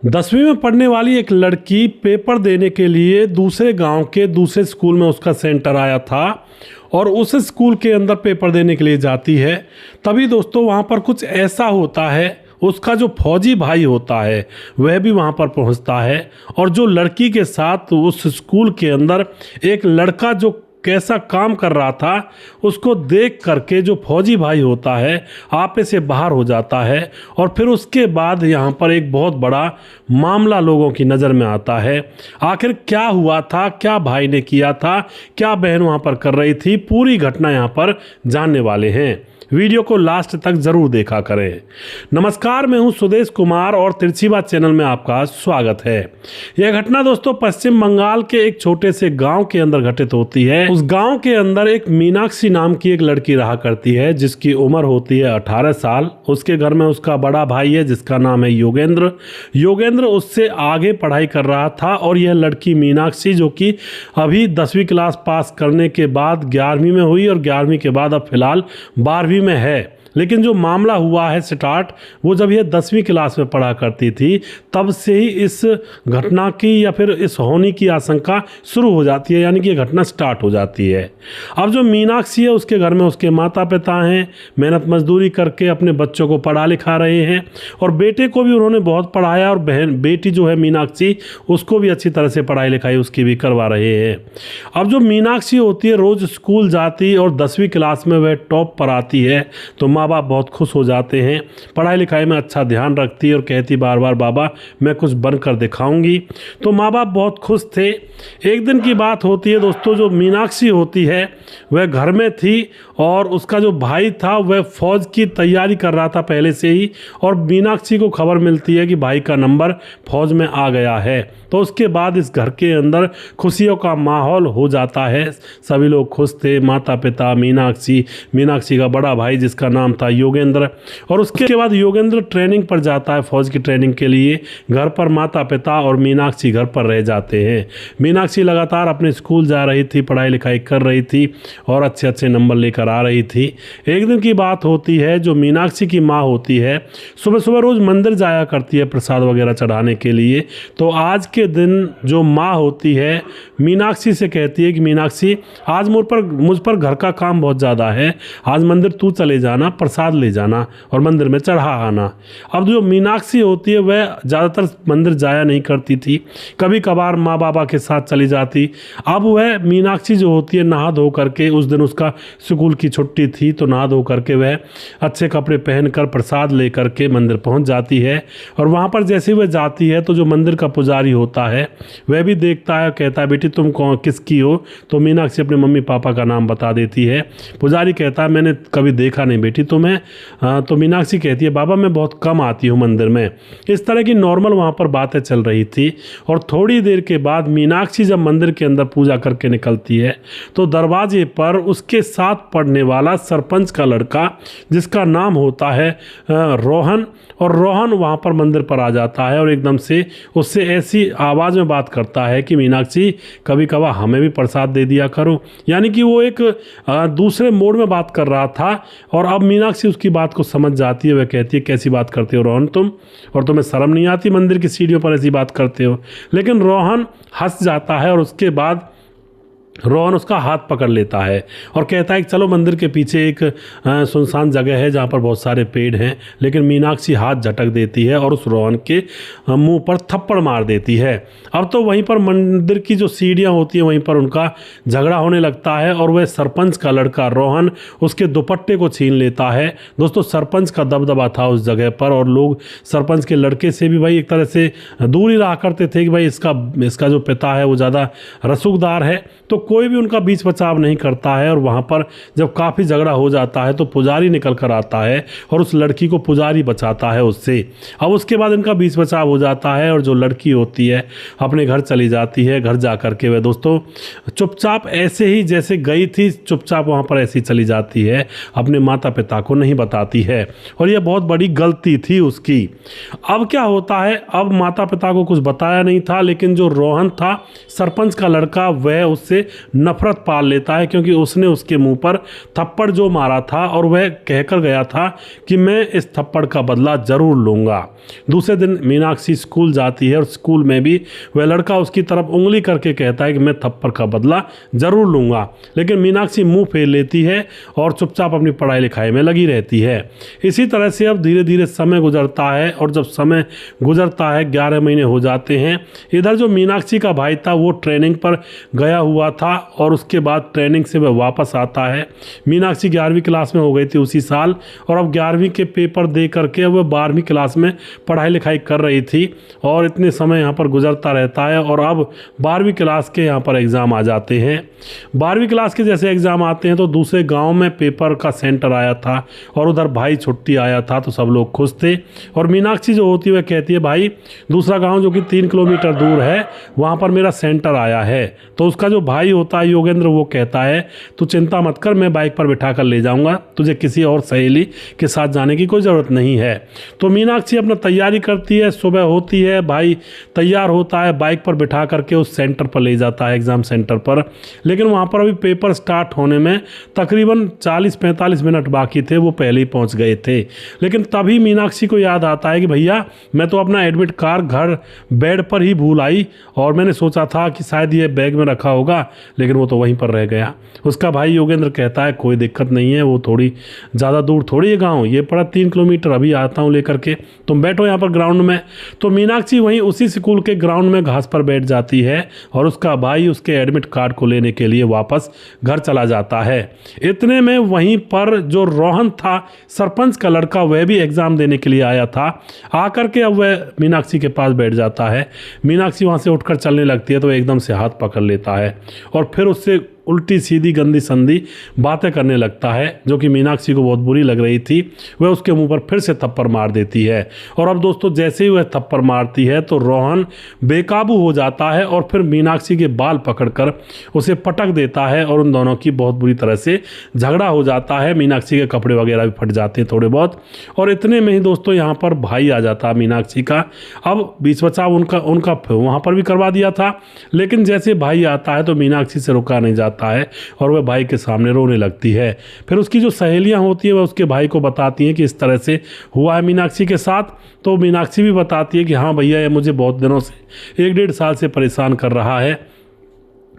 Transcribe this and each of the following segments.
10वीं में पढ़ने वाली एक लड़की पेपर देने के लिए दूसरे गांव के दूसरे स्कूल में उसका सेंटर आया था और उस स्कूल के अंदर पेपर देने के लिए जाती है। तभी दोस्तों वहाँ पर कुछ ऐसा होता है, उसका जो फौजी भाई होता है वह भी वहाँ पर पहुँचता है और जो लड़की के साथ उस स्कूल के अंदर एक लड़का जो कैसा काम कर रहा था उसको देख करके जो फौजी भाई होता है आपे से बाहर हो जाता है। और फिर उसके बाद यहाँ पर एक बहुत बड़ा मामला लोगों की नज़र में आता है। आखिर क्या हुआ था, क्या भाई ने किया था, क्या बहन वहाँ पर कर रही थी, पूरी घटना यहाँ पर जानने वाले हैं। वीडियो को लास्ट तक ज़रूर देखा करें। नमस्कार, मैं हूं सुदेश कुमार और तिरछी बात चैनल में आपका स्वागत है। यह घटना दोस्तों पश्चिम बंगाल के एक छोटे से गांव के अंदर घटित होती है। उस गांव के अंदर एक मीनाक्षी नाम की एक लड़की रहा करती है जिसकी उम्र होती है 18 साल। उसके घर में उसका बड़ा भाई है जिसका नाम है योगेंद्र। योगेंद्र उससे आगे पढ़ाई कर रहा था और यह लड़की मीनाक्षी जो कि अभी 10वीं क्लास पास करने के बाद 11वीं में हुई और 11वीं के बाद अब फिलहाल 12वीं में है। लेकिन जो मामला हुआ है स्टार्ट वो जब यह 10वीं क्लास में पढ़ा करती थी तब से ही इस घटना की या फिर इस होने की आशंका शुरू हो जाती है, यानी कि ये घटना स्टार्ट हो जाती है। अब जो मीनाक्षी है उसके घर में उसके माता पिता हैं, मेहनत मजदूरी करके अपने बच्चों को पढ़ा लिखा रहे हैं और बेटे को भी उन्होंने बहुत पढ़ाया और बेटी जो है मीनाक्षी उसको भी अच्छी तरह से पढ़ाई लिखाई उसकी भी करवा रहे हैं। अब जो मीनाक्षी होती है रोज़ स्कूल जाती और 10वीं क्लास में वह टॉप पर आती है तो माँ बाप बहुत खुश हो जाते हैं। पढ़ाई लिखाई में अच्छा ध्यान रखती है और कहती बार बार बाबा मैं कुछ बनकर दिखाऊंगी, तो माँ बाप बहुत खुश थे। एक दिन की बात होती है दोस्तों, जो मीनाक्षी होती है वह घर में थी और उसका जो भाई था वह फौज की तैयारी कर रहा था पहले से ही और मीनाक्षी को खबर मिलती है कि भाई का नंबर फौज में आ गया है। तो उसके बाद इस घर के अंदर खुशियों का माहौल हो जाता है। सभी लोग खुश थे, माता पिता, मीनाक्षी का बड़ा भाई जिसका नाम था योगेंद्र। और उसके बाद योगेंद्र ट्रेनिंग पर जाता है, फौज की ट्रेनिंग के लिए। घर पर माता पिता और मीनाक्षी घर पर रह जाते हैं। मीनाक्षी लगातार अपने स्कूल जा रही थी, पढ़ाई लिखाई कर रही थी और अच्छे अच्छे नंबर लेकर आ रही थी। एक दिन की बात होती है, जो मीनाक्षी की माँ होती है सुबह सुबह रोज़ मंदिर जाया करती है प्रसाद वगैरह चढ़ाने के लिए। तो आज के दिन जो माँ होती है मीनाक्षी से कहती है कि मीनाक्षी आज मुझ पर घर का काम बहुत ज़्यादा है, आज मंदिर तू चले जाना, प्रसाद ले जाना और मंदिर में चढ़ा आना। अब जो मीनाक्षी होती है वह ज़्यादातर मंदिर जाया नहीं करती थी, कभी कभार माँ बाबा के साथ चली जाती। अब वह मीनाक्षी जो होती है नहा धो करके, उस दिन उसका स्कूल की छुट्टी थी तो नहा धो करके वह अच्छे कपड़े पहनकर प्रसाद ले करके मंदिर पहुंच जाती है। और वहाँ पर जैसे वह जाती है तो जो मंदिर का पुजारी होता है वह भी देखता है, कहता है बेटी तुम कौन किसकी हो? तो मीनाक्षी अपने मम्मी पापा का नाम बता देती है। पुजारी कहता है मैंने कभी देखा नहीं बेटी तुम्हें। तो मीनाक्षी कहती है बाबा मैं बहुत कम आती हूँ मंदिर में। इस तरह की नॉर्मल वहाँ पर बातें चल रही थी। और थोड़ी देर के बाद मीनाक्षी जब मंदिर के अंदर पूजा करके निकलती है तो दरवाजे पर उसके साथ पढ़ने वाला सरपंच का लड़का जिसका नाम होता है रोहन, और रोहन वहाँ पर मंदिर पर आ जाता है और एकदम से उससे ऐसी आवाज़ में बात करता है कि मीनाक्षी कभी कभार हमें भी प्रसाद दे दिया करो। यानी कि वो एक दूसरे मोड में बात कर रहा था और अब मीनाक्षी उसकी बात को समझ जाती है। वह कहती है कैसी बात करते हो रोहन तुम, और तुम्हें शर्म नहीं आती मंदिर की सीढ़ियों पर ऐसी बात करते हो? लेकिन रोहन हंस जाता है और उसके बाद रोहन उसका हाथ पकड़ लेता है और कहता है कि चलो मंदिर के पीछे एक सुनसान जगह है जहाँ पर बहुत सारे पेड़ हैं। लेकिन मीनाक्षी हाथ झटक देती है और उस रोहन के मुंह पर थप्पड़ मार देती है। अब तो वहीं पर मंदिर की जो सीढ़ियाँ होती हैं वहीं पर उनका झगड़ा होने लगता है और वह सरपंच का लड़का रोहन उसके दुपट्टे को छीन लेता है। दोस्तों सरपंच का दबदबा था उस जगह पर और लोग सरपंच के लड़के से भी भाई एक तरह से दूर ही रहा करते थे कि भाई इसका जो पिता है वो ज़्यादा रसूखदार है, तो कोई भी उनका बीच बचाव नहीं करता है। और वहाँ पर जब काफ़ी झगड़ा हो जाता है तो पुजारी निकल कर आता है और उस लड़की को पुजारी बचाता है उससे। अब उसके बाद इनका बीच बचाव हो जाता है और जो लड़की होती है अपने घर चली जाती है। घर जा कर के वह दोस्तों चुपचाप ऐसे ही जैसे गई थी चुपचाप वहाँ पर ऐसी चली जाती है, अपने माता पिता को नहीं बताती है और यह बहुत बड़ी गलती थी उसकी। अब क्या होता है, अब माता पिता को कुछ बताया नहीं था, लेकिन जो रोहन था सरपंच का लड़का वह उससे नफरत पाल लेता है, क्योंकि उसने उसके मुंह पर थप्पड़ जो मारा था और वह कहकर गया था कि मैं इस थप्पड़ का बदला ज़रूर लूँगा। दूसरे दिन मीनाक्षी स्कूल जाती है और स्कूल में भी वह लड़का उसकी तरफ उंगली करके कहता है कि मैं थप्पड़ का बदला ज़रूर लूँगा, लेकिन मीनाक्षी मुंह फेर लेती है और चुपचाप अपनी पढ़ाई लिखाई में लगी रहती है। इसी तरह से अब धीरे धीरे समय गुजरता है और जब समय गुजरता है 11 महीने हो जाते हैं। इधर जो मीनाक्षी का भाई था वो ट्रेनिंग पर गया हुआ था और उसके बाद ट्रेनिंग से वह वापस आता है। मीनाक्षी 11वीं क्लास में हो गई थी उसी साल और अब 11वीं के पेपर दे करके वह 12वीं क्लास में पढ़ाई लिखाई कर रही थी और इतने समय यहाँ पर गुजरता रहता है और अब 12वीं क्लास के यहाँ पर एग्ज़ाम आ जाते हैं। 12वीं क्लास के जैसे एग्ज़ाम आते हैं तो दूसरे गांव में पेपर का सेंटर आया था और उधर भाई छुट्टी आया था तो सब लोग खुश थे। और मीनाक्षी जो होती है वह कहती है भाई दूसरा गांव जो कि 3 किलोमीटर दूर है वहाँ पर मेरा सेंटर आया है। तो उसका जो भाई होता है योगेंद्र वो कहता है तू चिंता मत कर, मैं बाइक पर बिठा कर ले जाऊँगा, तुझे किसी और सहेली के साथ जाने की कोई ज़रूरत नहीं है। तो मीनाक्षी अपना तैयारी करती है, सुबह होती है, भाई तैयार होता है, बाइक पर बिठा करके उस सेंटर पर ले जाता है, एग्ज़ाम सेंटर पर। लेकिन वहाँ पर अभी पेपर स्टार्ट होने में तकरीबन 40-45 मिनट बाकी थे, वो पहले ही पहुँच गए थे। लेकिन तभी मीनाक्षी को याद आता है कि भैया मैं तो अपना एडमिट कार्ड घर बेड पर ही भूल आई और मैंने सोचा था कि शायद ये बैग में रखा होगा, लेकिन वो तो वहीं पर रह गया। उसका भाई योगेंद्र कहता है कोई दिक्कत नहीं है, वो थोड़ी ज़्यादा दूर थोड़ी है गाँव, ये पड़ा 3 किलोमीटर, अभी आता हूँ लेकर के, तुम बैठो यहाँ पर ग्राउंड में। तो मीनाक्षी वहीं उसी स्कूल के ग्राउंड में घास पर बैठ जाती है और उसका भाई उसके एडमिट कार्ड को लेने के लिए वापस घर चला जाता है। इतने में वहीं पर जो रोहन था सरपंच का लड़का, वह भी एग्ज़ाम देने के लिए आया था। आकर के अब वह मीनाक्षी के पास बैठ जाता है। मीनाक्षी वहाँ से उठकर चलने लगती है तो एकदम से हाथ पकड़ लेता है और फिर उससे उल्टी सीधी गंदी संदी बातें करने लगता है जो कि मीनाक्षी को बहुत बुरी लग रही थी। वह उसके मुंह पर फिर से थप्पड़ मार देती है और अब दोस्तों जैसे ही वह थप्पड़ मारती है तो रोहन बेकाबू हो जाता है और फिर मीनाक्षी के बाल पकड़कर उसे पटक देता है और उन दोनों की बहुत बुरी तरह से झगड़ा हो जाता है। मीनाक्षी के कपड़े वगैरह भी फट जाते हैं थोड़े बहुत। और इतने में ही दोस्तों यहाँ पर भाई आ जाता है मीनाक्षी का। अब बीच बचाव उनका वहाँ पर भी करवा दिया था, लेकिन जैसे भाई आता है तो मीनाक्षी से रुका नहीं जाता है और वह भाई के सामने रोने लगती है। फिर उसकी जो सहेलियां होती हैं वह उसके भाई को बताती हैं कि इस तरह से हुआ है मीनाक्षी के साथ। तो मीनाक्षी भी बताती है कि हाँ भैया ये मुझे बहुत दिनों से 1-1.5 साल से परेशान कर रहा है।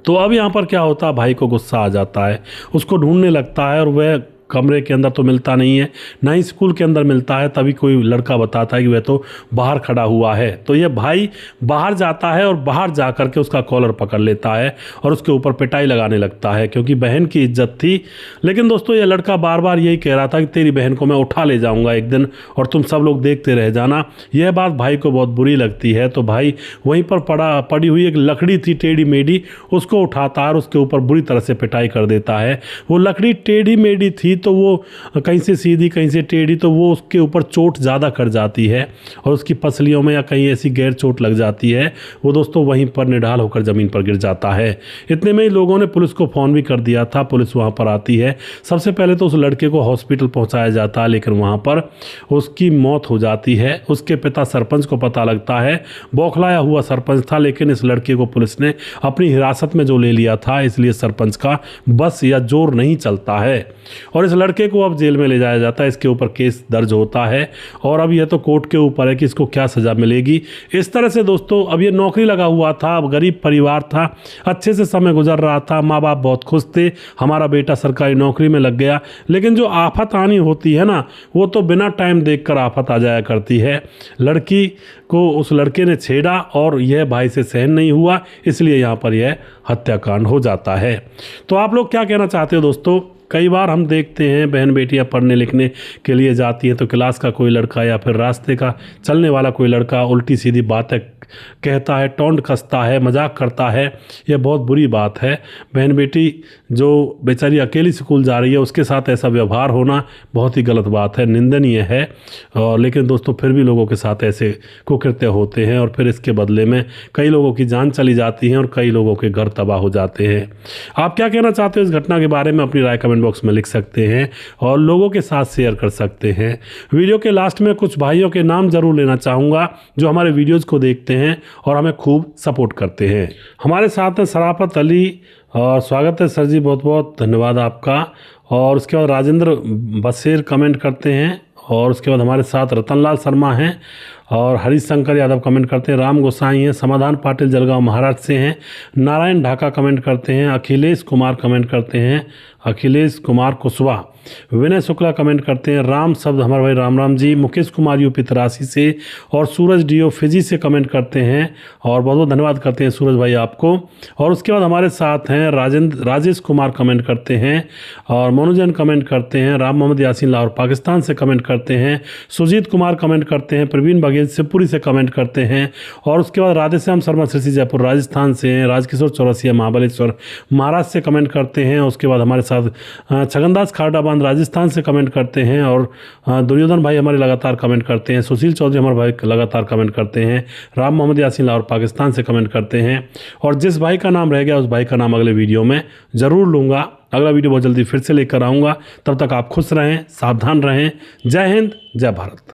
तो अब यहाँ पर क्या होता है, भाई को गुस्सा आ जाता है, उसको ढूंढने लगता है और वह कमरे के अंदर तो मिलता नहीं है, ना ही स्कूल के अंदर मिलता है। तभी कोई लड़का बताता है कि वह तो बाहर खड़ा हुआ है। तो यह भाई बाहर जाता है और बाहर जा कर के उसका कॉलर पकड़ लेता है और उसके ऊपर पिटाई लगाने लगता है क्योंकि बहन की इज्जत थी। लेकिन दोस्तों यह लड़का बार बार यही कह रहा था कि तेरी बहन को मैं उठा ले जाऊँगा एक दिन और तुम सब लोग देखते रह जाना। यह बात भाई को बहुत बुरी लगती है तो भाई वहीं पर पड़ी हुई एक लकड़ी थी टेढ़ी मेढ़ी, उसको उठाता है और उसके ऊपर बुरी तरह से पिटाई कर देता है। वो लकड़ी टेढ़ी मेढ़ी थी तो वो कहीं से सीधी कहीं से टेढ़ी, तो वो उसके ऊपर चोट ज़्यादा कर जाती है और उसकी पसलियों में या कहीं ऐसी गैर चोट लग जाती है। वो दोस्तों वहीं पर निढाल होकर ज़मीन पर गिर जाता है। इतने में ही लोगों ने पुलिस को फ़ोन भी कर दिया था। पुलिस वहाँ पर आती है। सबसे पहले तो उस लड़के को हॉस्पिटल पहुँचाया जाता है, लेकिन वहाँ पर उसकी मौत हो जाती है। उसके पिता सरपंच को पता लगता है। बौखलाया हुआ सरपंच था, लेकिन इस लड़के को पुलिस ने अपनी हिरासत में जो ले लिया था, इसलिए सरपंच का बस या जोर नहीं चलता है और इस लड़के को अब जेल में ले जाया जाता है। इसके ऊपर केस दर्ज होता है और अब यह तो कोर्ट के ऊपर है कि इसको क्या सज़ा मिलेगी। इस तरह से दोस्तों अब ये नौकरी लगा हुआ था, अब गरीब परिवार था, अच्छे से समय गुजर रहा था, माँ बाप बहुत खुश थे, हमारा बेटा सरकारी नौकरी में लग गया। लेकिन जो आफत आनी होती है ना, वो तो बिना टाइम देखकर आफत आ जाया करती है। लड़की को उस लड़के ने छेड़ा और यह भाई से सहन नहीं हुआ, इसलिए यहाँ पर यह हत्याकांड हो जाता है। तो आप लोग क्या कहना चाहते हो दोस्तों? कई बार हम देखते हैं बहन बेटियां पढ़ने लिखने के लिए जाती हैं तो क्लास का कोई लड़का या फिर रास्ते का चलने वाला कोई लड़का उल्टी सीधी बातें कहता है, टोंट कसता है, मजाक करता है। यह बहुत बुरी बात है। बहन बेटी जो बेचारी अकेली स्कूल जा रही है उसके साथ ऐसा व्यवहार होना बहुत ही गलत बात है, निंदनीय है। और लेकिन दोस्तों फिर भी लोगों के साथ ऐसे कुकृत्य होते हैं और फिर इसके बदले में कई लोगों की जान चली जाती है और कई लोगों के घर तबाह हो जाते हैं। आप क्या कहना चाहते हो इस घटना के बारे में? अपनी राय कमेंट बॉक्स में लिख सकते हैं और लोगों के साथ शेयर कर सकते हैं। वीडियो के लास्ट में कुछ भाइयों के नाम जरूर लेना चाहूँगा जो हमारे वीडियोज़ को देखते हैं हैं और हमें खूब सपोर्ट करते हैं। हमारे साथ हैं शराफत अली, और स्वागत है सर जी, बहुत बहुत धन्यवाद आपका। और उसके बाद राजेंद्र बसेर कमेंट करते हैं, और उसके बाद हमारे साथ रतनलाल शर्मा हैं, और हरिशंकर यादव कमेंट करते हैं, राम गोसाई हैं, समाधान पाटिल जलगांव महाराष्ट्र से हैं, नारायण ढाका कमेंट करते हैं, अखिलेश कुमार कमेंट करते हैं, अखिलेश कुमार कुशवाहा, विनय शुक्ला कमेंट करते हैं, राम शब्द हमारे भाई राम राम जी, मुकेश कुमार यूपी तरासी से, और सूरज डीओ फिजी से कमेंट करते हैं, और बहुत बहुत धन्यवाद करते हैं सूरज भाई आपको। और उसके बाद हमारे साथ हैं राजेश कुमार कमेंट करते हैं, और मनोजन कमेंट करते हैं, राम मोहम्मद यासीन लाहौर पाकिस्तान से कमेंट करते हैं, सुजीत कुमार कमेंट करते हैं, प्रवीण बघेल शिवपुरी से कमेंट करते हैं, और उसके बाद राधेश्याम शर्मा सिरसी जयपुर राजस्थान से हैं, राजकिशोर चौरसिया महाबलेश्वर महाराष्ट्र से कमेंट करते हैं। उसके बाद हमारे साथ छगनदास खारडाबांध राजस्थान से कमेंट करते हैं, और दुर्योधन भाई हमारे लगातार कमेंट करते हैं, सुशील चौधरी हमारे भाई लगातार कमेंट करते हैं, राम मोहम्मद यासीन लाहौर पाकिस्तान से कमेंट करते हैं। और जिस भाई का नाम रह गया उस भाई का नाम अगले वीडियो में ज़रूर लूँगा। अगला वीडियो बहुत जल्दी फिर से लेकर आऊँगा। तब तक आप खुश रहें, सावधान रहें। जय हिंद, जय भारत।